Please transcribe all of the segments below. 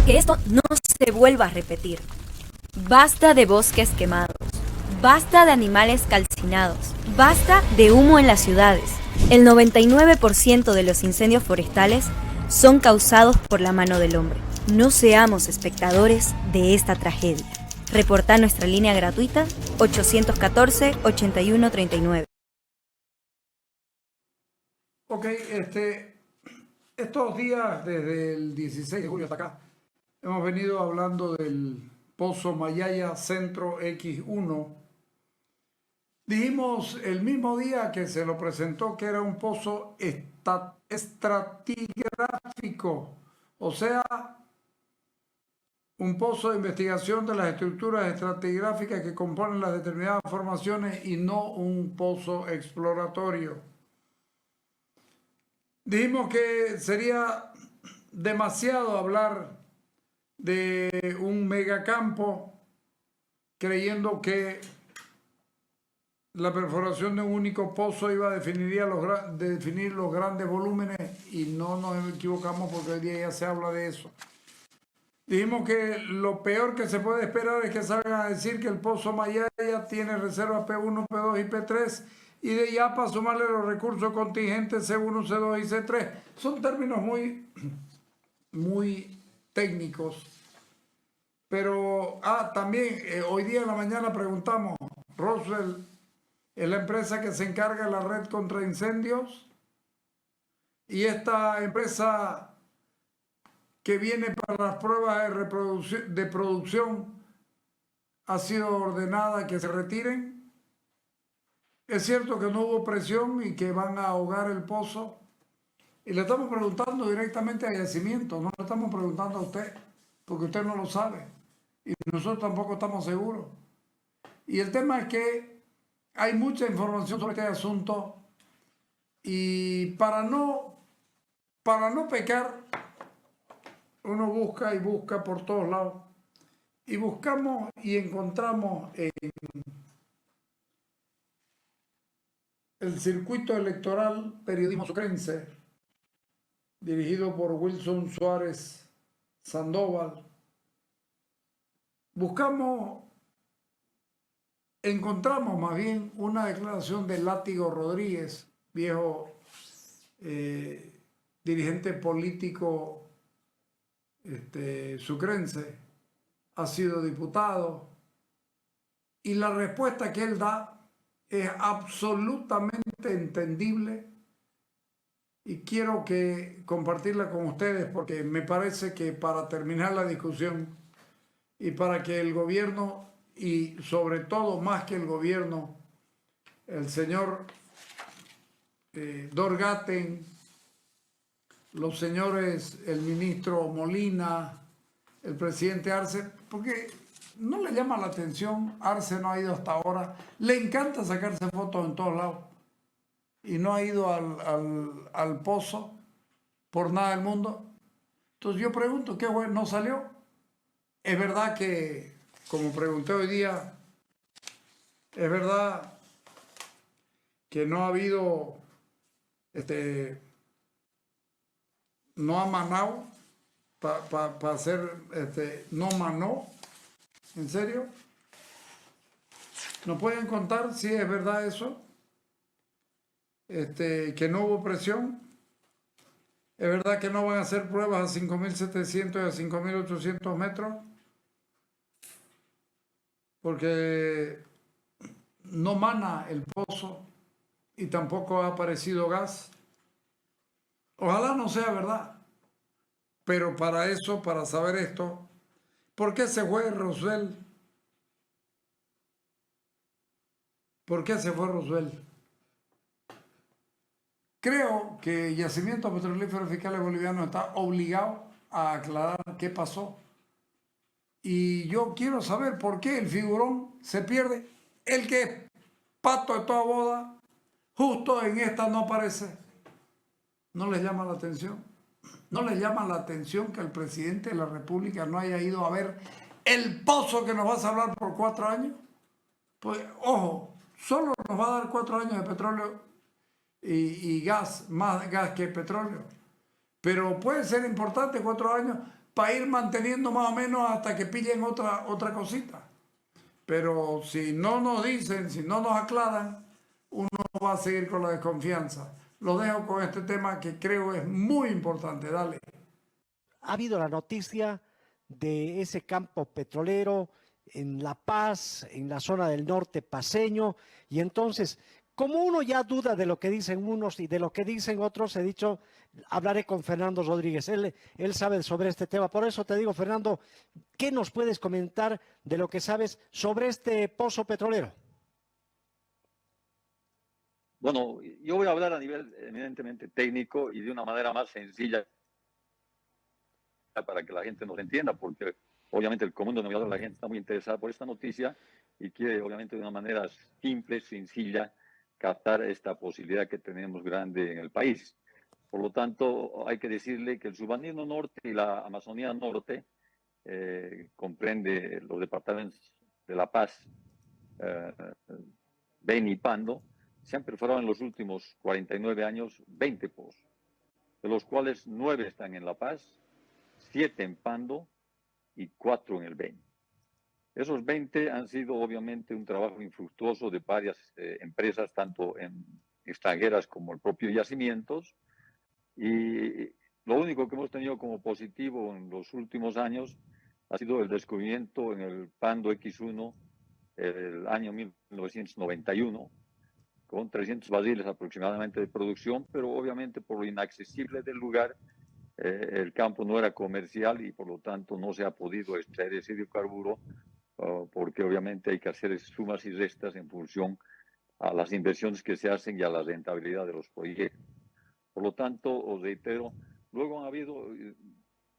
Que esto no se vuelva a repetir. Basta de bosques quemados. Basta de animales calcinados. Basta de humo en las ciudades. El 99% de los incendios forestales son causados por la mano del hombre. No seamos espectadores de esta tragedia. Reporta nuestra línea gratuita 814-8139. Ok, estos días, desde el 16 de julio hasta acá, hemos venido hablando del Pozo Mayaya Centro X1. Dijimos el mismo día que se lo presentó que era un pozo estratigráfico, o sea, un pozo de investigación de las estructuras estratigráficas que componen las determinadas formaciones y no un pozo exploratorio. Dijimos que sería demasiado hablar de un megacampo creyendo que la perforación de un único pozo iba a definir los grandes volúmenes, y no nos equivocamos porque hoy día ya se habla de eso. Dijimos que lo peor que se puede esperar es que salgan a decir que el Pozo Mayaya tiene reservas P1, P2 y P3, y de ya para sumarle los recursos contingentes C1, C2 y C3. Son términos muy técnicos. Pero también hoy día en la mañana preguntamos, Roswell es la empresa que se encarga de la red contra incendios, y esta empresa que viene para las pruebas de producción ha sido ordenada que se retiren. Es cierto que no hubo presión y que van a ahogar el pozo. Y le estamos preguntando directamente a Yacimiento, no le estamos preguntando a usted, porque usted no lo sabe. Y nosotros tampoco estamos seguros. Y el tema es que hay mucha información sobre este asunto, y para no pecar, uno busca y busca por todos lados. Y buscamos y encontramos en el circuito electoral Periodismo Sucrense, dirigido por Wilson Suárez Sandoval. Encontramos más bien una declaración de Látigo Rodríguez, viejo dirigente político sucrense, ha sido diputado, y la respuesta que él da es absolutamente entendible, y quiero compartirla con ustedes porque me parece que para terminar la discusión y para que el gobierno, y sobre todo más que el gobierno, el señor Dorgaten, los señores, el ministro Molina, el presidente Arce, porque no le llama la atención, Arce no ha ido hasta ahora, le encanta sacarse fotos en todos lados, y no ha ido al pozo por nada del mundo. Entonces yo pregunto, ¿qué bueno no salió? Es verdad que, como pregunté hoy día, es verdad que no ha habido, no ha manado para hacer, no manó, ¿en serio? ¿Nos pueden contar si es verdad eso? Que no hubo presión. ¿Es verdad que no van a hacer pruebas a 5.700 y a 5.800 metros? Porque no mana el pozo y tampoco ha aparecido gas. Ojalá no sea verdad. Pero para eso, para saber esto, ¿por qué se fue Roswell? ¿Por qué se fue Roswell? Creo que Yacimientos Petrolíferos Fiscales Bolivianos está obligado a aclarar qué pasó. Y yo quiero saber por qué el figurón se pierde. El que es pato de toda boda, justo en esta no aparece. ¿No les llama la atención? ¿No les llama la atención que el presidente de la República no haya ido a ver el pozo que nos va a salvar por 4 años? Pues, ojo, solo nos va a dar 4 años de petróleo y gas, más gas que petróleo. Pero puede ser importante 4 años para ir manteniendo más o menos hasta que pillen otra cosita. Pero si no nos dicen, si no nos aclaran, uno va a seguir con la desconfianza. Lo dejo con este tema que creo es muy importante. Dale. Ha habido la noticia de ese campo petrolero en La Paz, en la zona del norte paceño, y entonces, como uno ya duda de lo que dicen unos y de lo que dicen otros, he dicho, hablaré con Fernando Rodríguez, él sabe sobre este tema. Por eso te digo, Fernando, ¿qué nos puedes comentar de lo que sabes sobre este pozo petrolero? Bueno, yo voy a hablar a nivel eminentemente técnico y de una manera más sencilla para que la gente nos entienda, porque obviamente el común denominador de la gente está muy interesada por esta noticia y quiere obviamente de una manera simple, sencilla, captar esta posibilidad que tenemos grande en el país. Por lo tanto, hay que decirle que el Subandino Norte y la Amazonía Norte comprende los departamentos de La Paz, Beni y Pando. Se han perforado en los últimos 49 años 20 pozos, de los cuales 9 están en La Paz, 7 en Pando y 4 en el Beni. Esos 20 han sido obviamente un trabajo infructuoso de varias empresas, tanto en extranjeras como el propio yacimientos, y lo único que hemos tenido como positivo en los últimos años ha sido el descubrimiento en el Pando X1 el año 1991, con 300 barriles aproximadamente de producción, pero obviamente por lo inaccesible del lugar, el campo no era comercial y por lo tanto no se ha podido extraer ese hidrocarburo, porque obviamente hay que hacer sumas y restas en función a las inversiones que se hacen y a la rentabilidad de los proyectos. Por lo tanto, os reitero, luego han habido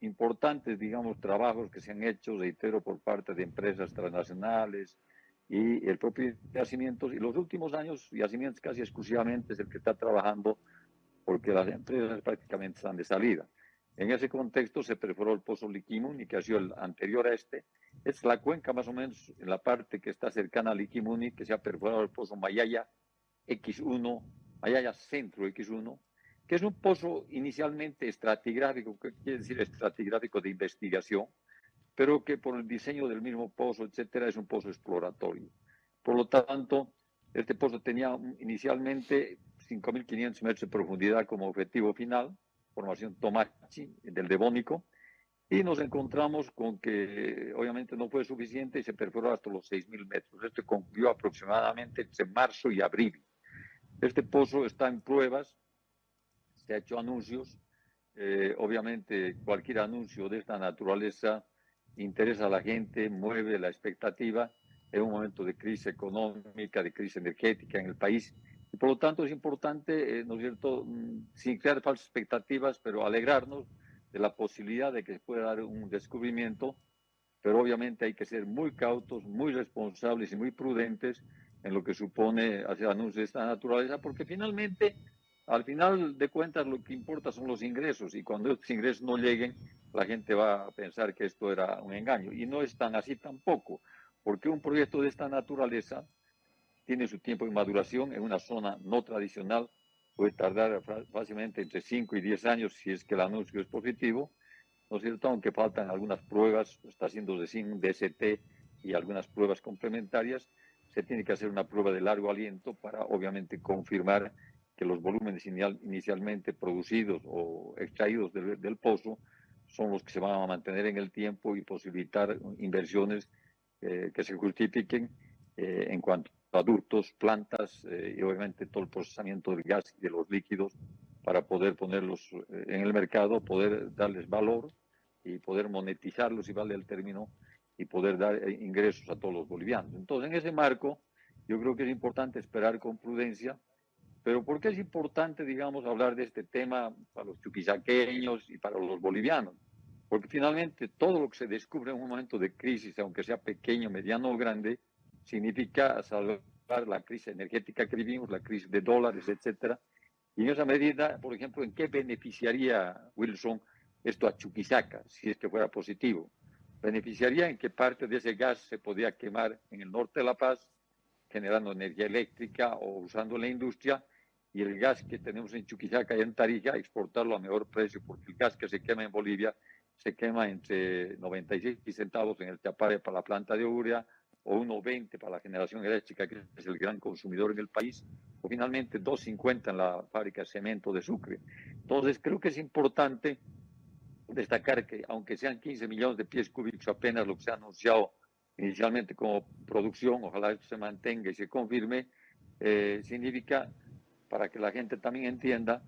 importantes, digamos, trabajos que se han hecho, reitero, por parte de empresas transnacionales y el propio Yacimientos, y los últimos años Yacimientos casi exclusivamente es el que está trabajando porque las empresas prácticamente están de salida. En ese contexto se perforó el pozo Liquimuni, que ha sido el anterior a este. Es la cuenca más o menos en la parte que está cercana a Liquimuni, que se ha perforado el pozo Mayaya X1, Mayaya Centro X1, que es un pozo inicialmente estratigráfico, que quiere decir estratigráfico de investigación, pero que por el diseño del mismo pozo, etcétera, es un pozo exploratorio. Por lo tanto, este pozo tenía inicialmente 5.500 metros de profundidad como objetivo final, formación Tomachi, del Devónico, y nos encontramos con que obviamente no fue suficiente y se perforó hasta los 6.000 metros. Esto concluyó aproximadamente entre marzo y abril. Este pozo está en pruebas, se ha hecho anuncios, obviamente cualquier anuncio de esta naturaleza interesa a la gente, mueve la expectativa en un momento de crisis económica, de crisis energética en el país. Y por lo tanto es importante, ¿no es cierto?, sin crear falsas expectativas, pero alegrarnos de la posibilidad de que se pueda dar un descubrimiento, pero obviamente hay que ser muy cautos, muy responsables y muy prudentes en lo que supone hacer anuncios de esta naturaleza, porque finalmente, al final de cuentas, lo que importa son los ingresos, y cuando estos ingresos no lleguen, la gente va a pensar que esto era un engaño, y no es tan así tampoco, porque un proyecto de esta naturaleza tiene su tiempo de maduración en una zona no tradicional, puede tardar fácilmente entre 5 y 10 años si es que el anuncio es positivo, ¿no es cierto? Aunque faltan algunas pruebas, está haciendo de zinc, DST y algunas pruebas complementarias, se tiene que hacer una prueba de largo aliento para obviamente confirmar que los volúmenes inicialmente producidos o extraídos del pozo son los que se van a mantener en el tiempo y posibilitar inversiones que se justifiquen en cuanto a ductos, plantas y obviamente todo el procesamiento del gas y de los líquidos para poder ponerlos en el mercado, poder darles valor y poder monetizarlos, si vale el término, y poder dar ingresos a todos los bolivianos. Entonces, en ese marco, yo creo que es importante esperar con prudencia. Pero ¿por qué es importante, digamos, hablar de este tema para los chuquisaqueños y para los bolivianos? Porque finalmente todo lo que se descubre en un momento de crisis, aunque sea pequeño, mediano o grande, significa salvar la crisis energética que vivimos, la crisis de dólares, etcétera. Y en esa medida, por ejemplo, ¿en qué beneficiaría, Wilson, esto a Chuquisaca, si es que fuera positivo? Beneficiaría en que parte de ese gas se podía quemar en el norte de La Paz, generando energía eléctrica o usando la industria, y el gas que tenemos en Chuquisaca y en Tarija, exportarlo a mejor precio, porque el gas que se quema en Bolivia se quema entre 96 centavos en el Chapare para la planta de urea, o 1,20 para la generación eléctrica, que es el gran consumidor en el país, o finalmente 2,50 en la fábrica de cemento de Sucre. Entonces, creo que es importante destacar que, aunque sean 15 millones de pies cúbicos apenas lo que se ha anunciado inicialmente como producción, ojalá esto se mantenga y se confirme, significa, para que la gente también entienda,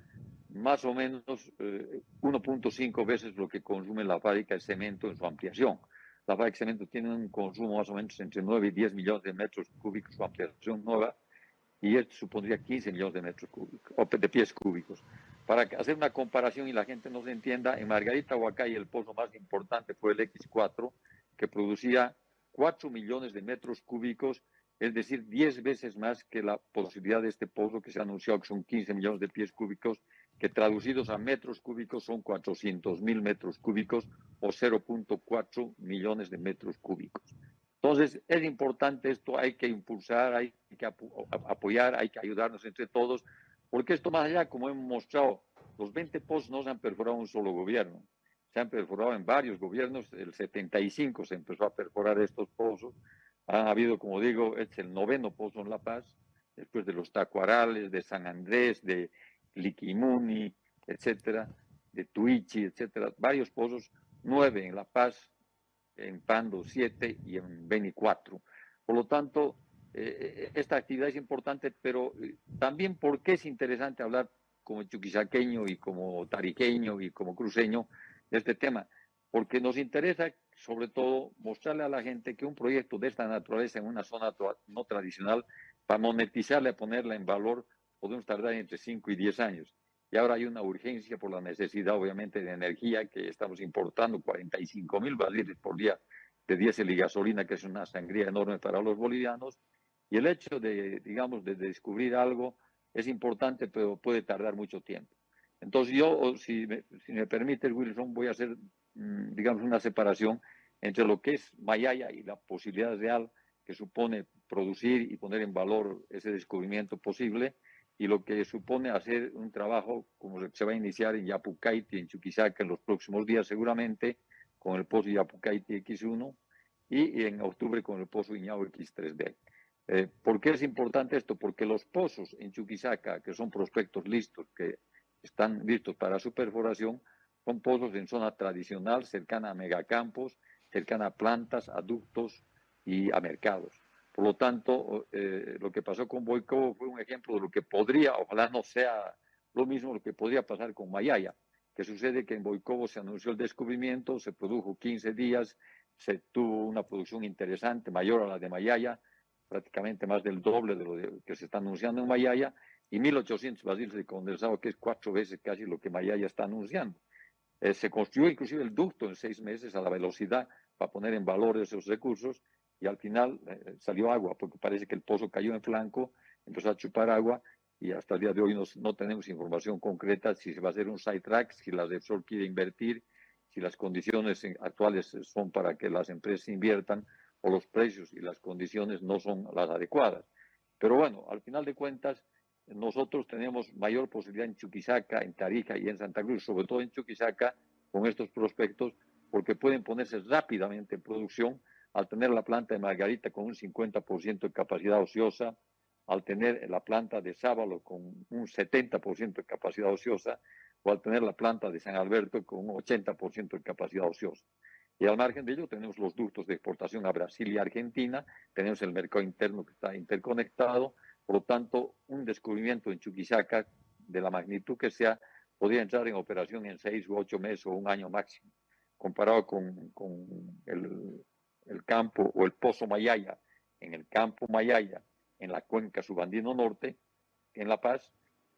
más o menos 1,5 veces lo que consume la fábrica de cemento en su ampliación. La fábrica de cemento tiene un consumo más o menos entre 9 y 10 millones de metros cúbicos su ampliación nueva, y esto supondría 15 millones de metros cúbicos, o de pies cúbicos. Para hacer una comparación y la gente no se entienda, en Margarita, Huacay, el pozo más importante fue el X4, que producía 4 millones de metros cúbicos, es decir, 10 veces más que la posibilidad de este pozo que se ha anunciado, que son 15 millones de pies cúbicos, que traducidos a metros cúbicos son 400.000 metros cúbicos o 0,4 millones de metros cúbicos. Entonces, es importante esto, hay que impulsar, hay que apoyar, hay que ayudarnos entre todos, porque esto más allá, como hemos mostrado, los 20 pozos no se han perforado en un solo gobierno, se han perforado en varios gobiernos, el 75 se empezó a perforar estos pozos, ha habido, como digo, es el 9º pozo en La Paz, después de los Tacuarales, de San Andrés, de Liquimuni, etcétera, de Tuichi, etcétera, varios pozos, 9 en La Paz, en Pando 7 y en Beni 4. Por lo tanto, esta actividad es importante, pero también porque es interesante hablar como chuquisaqueño y como tariqueño y como cruceño de este tema, porque nos interesa sobre todo mostrarle a la gente que un proyecto de esta naturaleza en una zona no tradicional, para monetizarla y ponerla en valor, podemos tardar entre 5 y 10 años. Y ahora hay una urgencia por la necesidad, obviamente, de energía, que estamos importando 45.000 barriles por día de diésel y gasolina, que es una sangría enorme para los bolivianos. Y el hecho de, digamos, de descubrir algo es importante, pero puede tardar mucho tiempo. Entonces yo, si me permites, Wilson, voy a hacer, digamos, una separación entre lo que es Mayaya y la posibilidad real que supone producir y poner en valor ese descubrimiento posible, y lo que supone hacer un trabajo como el que se va a iniciar en Yapucaiti, en Chuquisaca, en los próximos días seguramente, con el pozo Yapucaiti X1, y en octubre con el pozo Iñao X3D. ¿Por qué es importante esto? Porque los pozos en Chuquisaca, que son prospectos listos, que están listos para su perforación, son pozos en zona tradicional, cercana a megacampos, cercana a plantas, a ductos y a mercados. Por lo tanto, lo que pasó con Boicobo fue un ejemplo de lo que podría, ojalá no sea lo mismo, lo que podría pasar con Mayaya, que sucede que en Boicobo se anunció el descubrimiento, se produjo 15 días, se tuvo una producción interesante, mayor a la de Mayaya, prácticamente más del doble de lo que se está anunciando en Mayaya, y 1.800 barriles de condensado, que es 4 veces casi lo que Mayaya está anunciando. Se construyó inclusive el ducto en 6 meses a la velocidad para poner en valor esos recursos, y al final salió agua, porque parece que el pozo cayó en flanco, empezó a chupar agua, y hasta el día de hoy no tenemos información concreta si se va a hacer un sidetrack, si la Repsol quiere invertir, si las condiciones actuales son para que las empresas inviertan, o los precios y las condiciones no son las adecuadas. Pero bueno, al final de cuentas, nosotros tenemos mayor posibilidad en Chuquisaca, en Tarija y en Santa Cruz, sobre todo en Chuquisaca, con estos prospectos, porque pueden ponerse rápidamente en producción, al tener la planta de Margarita con un 50% de capacidad ociosa, al tener la planta de Sábalo con un 70% de capacidad ociosa, o al tener la planta de San Alberto con un 80% de capacidad ociosa. Y al margen de ello tenemos los ductos de exportación a Brasil y Argentina, tenemos el mercado interno que está interconectado, por lo tanto, un descubrimiento en Chuquisaca, de la magnitud que sea, podría entrar en operación en 6 u 8 meses o un año máximo, comparado con el campo o el pozo Mayaya, en el campo Mayaya, en la cuenca subandino norte, en La Paz,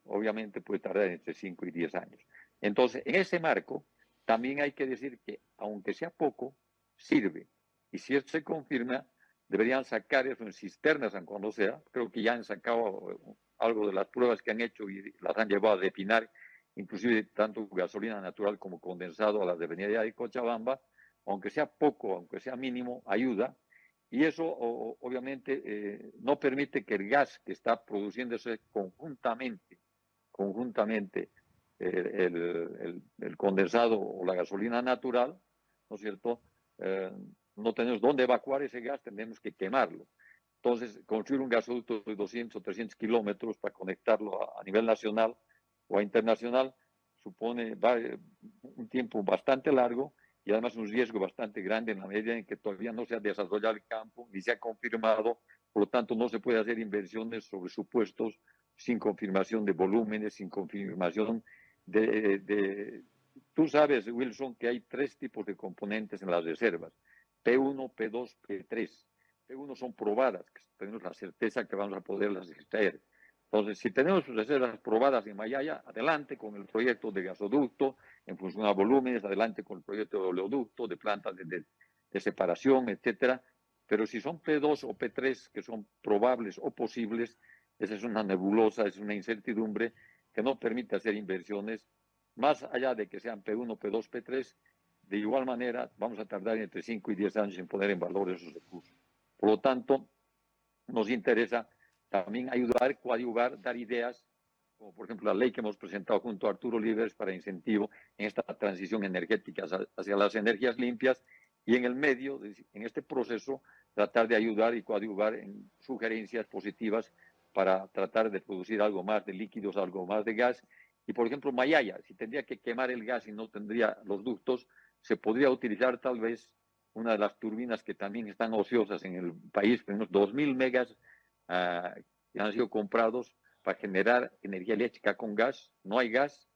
obviamente puede tardar entre 5 y 10 años. Entonces, en ese marco, también hay que decir que, aunque sea poco, sirve. Y si esto se confirma, deberían sacar eso en cisternas, cuando sea. Creo que ya han sacado algo de las pruebas que han hecho y las han llevado a depinar, inclusive tanto gasolina natural como condensado a la refinería de Cochabamba. Aunque sea poco, aunque sea mínimo, ayuda. Y eso obviamente no permite que el gas que está produciéndose conjuntamente el condensado o la gasolina natural, ¿no es cierto? No tenemos dónde evacuar ese gas, tenemos que quemarlo. Entonces, construir un gasoducto de 200 o 300 kilómetros para conectarlo a nivel nacional o a internacional supone un tiempo bastante largo y además un riesgo bastante grande en la medida en que todavía no se ha desarrollado el campo ni se ha confirmado, por lo tanto no se puede hacer inversiones sobre supuestos sin confirmación de volúmenes, sin confirmación Tú sabes, Wilson, que hay 3 tipos de componentes en las reservas, P1, P2, P3. P1 son probadas, que tenemos la certeza que vamos a poderlas extraer. Entonces, si tenemos reservas probadas en Mayaya, adelante con el proyecto de gasoducto, en función a volúmenes, adelante con el proyecto de oleoducto, de plantas de separación, etcétera. Pero si son P2 o P3, que son probables o posibles, esa es una nebulosa, es una incertidumbre que no permite hacer inversiones, más allá de que sean P1, P2, P3, de igual manera vamos a tardar entre 5 y 10 años en poner en valor esos recursos. Por lo tanto, nos interesa también ayudar, coadyuvar, dar ideas, como por ejemplo la ley que hemos presentado junto a Arturo Líderes para incentivo en esta transición energética hacia las energías limpias, y en el medio, en este proceso, tratar de ayudar y coadyuvar en sugerencias positivas para tratar de producir algo más de líquidos, algo más de gas. Y por ejemplo, Mayaya, si tendría que quemar el gas y no tendría los ductos, se podría utilizar tal vez una de las turbinas que también están ociosas en el país, unos 2.000 megas que han sido comprados para generar energía eléctrica con gas. No hay gas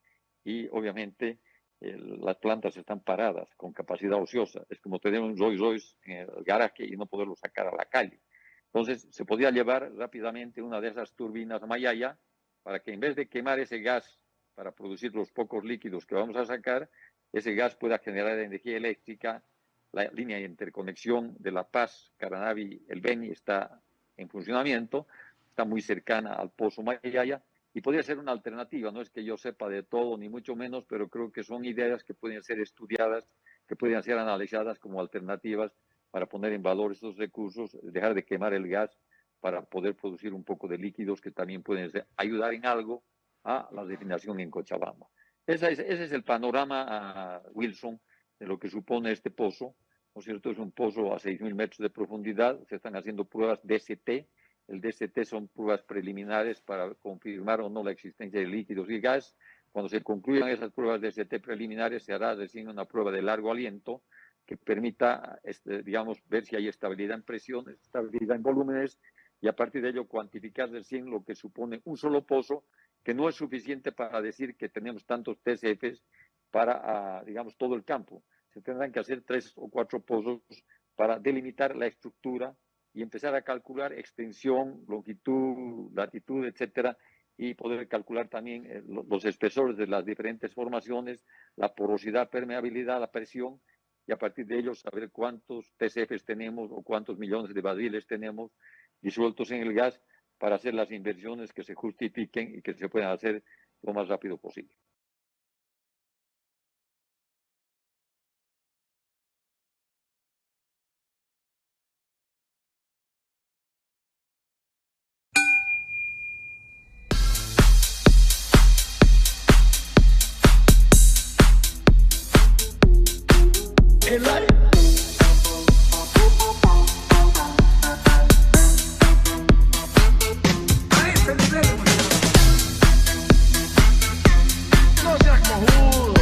y obviamente las plantas están paradas con capacidad ociosa. Es como tener un Rolls Royce en el garaje y no poderlo sacar a la calle. Entonces, se podría llevar rápidamente una de esas turbinas a Mayaya para que en vez de quemar ese gas para producir los pocos líquidos que vamos a sacar, ese gas pueda generar energía eléctrica. La línea de interconexión de La Paz, Caranavi, El Beni está en funcionamiento, está muy cercana al pozo Mayaya y podría ser una alternativa. No es que yo sepa de todo, ni mucho menos, pero creo que son ideas que pueden ser estudiadas, que pueden ser analizadas como alternativas para poner en valor estos recursos, dejar de quemar el gas para poder producir un poco de líquidos que también pueden ayudar en algo a la refinación en Cochabamba. Ese es el panorama, Wilson, de lo que supone este pozo. ¿No es cierto? Es un pozo a 6.000 metros de profundidad, se están haciendo pruebas DCT. El DCT son pruebas preliminares para confirmar o no la existencia de líquidos y gas. Cuando se concluyan esas pruebas DCT preliminares, se hará recién una prueba de largo aliento que permita, digamos, ver si hay estabilidad en presiones, estabilidad en volúmenes, y a partir de ello cuantificar recién lo que supone un solo pozo, que no es suficiente para decir que tenemos tantos TCFs para, digamos, todo el campo. Se tendrán que hacer 3 o 4 pozos para delimitar la estructura y empezar a calcular extensión, longitud, latitud, etcétera, y poder calcular también los espesores de las diferentes formaciones, la porosidad, permeabilidad, la presión, y a partir de ello saber cuántos TCFs tenemos o cuántos millones de barriles tenemos disueltos en el gas para hacer las inversiones que se justifiquen y que se puedan hacer lo más rápido posible. El aire. A ese nivel, no seas cojudo.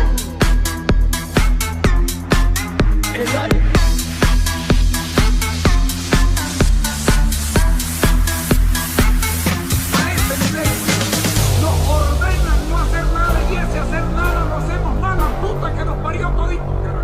El aire.